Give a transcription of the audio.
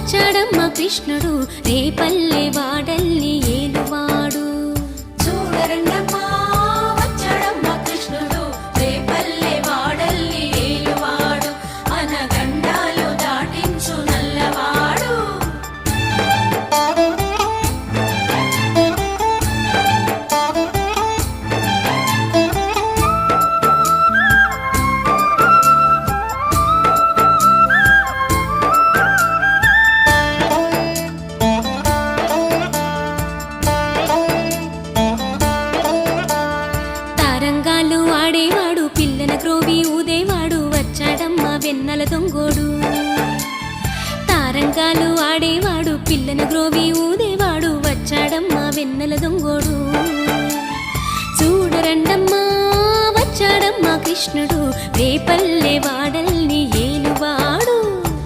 వచ్చాడమ్మ కృష్ణుడు రేపల్లె వాడల్ని ఏలువాడు. చూడరండమ్మా వచ్చాడమ్మ కృష్ణుడు రేపల్లె వాడల్ని ఏలువాడు, అనగండాలు దాటించు నల్లవాడు. తారంగాలు ఆడేవాడు పిల్లన క్రోవి ఊదేవాడు వచ్చాడమ్మ వెన్నెల దొంగోడు. తారంగాలు ఆడేవాడు పిల్లన క్రోవి ఊదేవాడు వచ్చాడమ్మ వెన్నెల దొంగోడు. చూడరండమ్మా వచ్చాడమ్మ కృష్ణుడు రేపల్లె వాడల్ని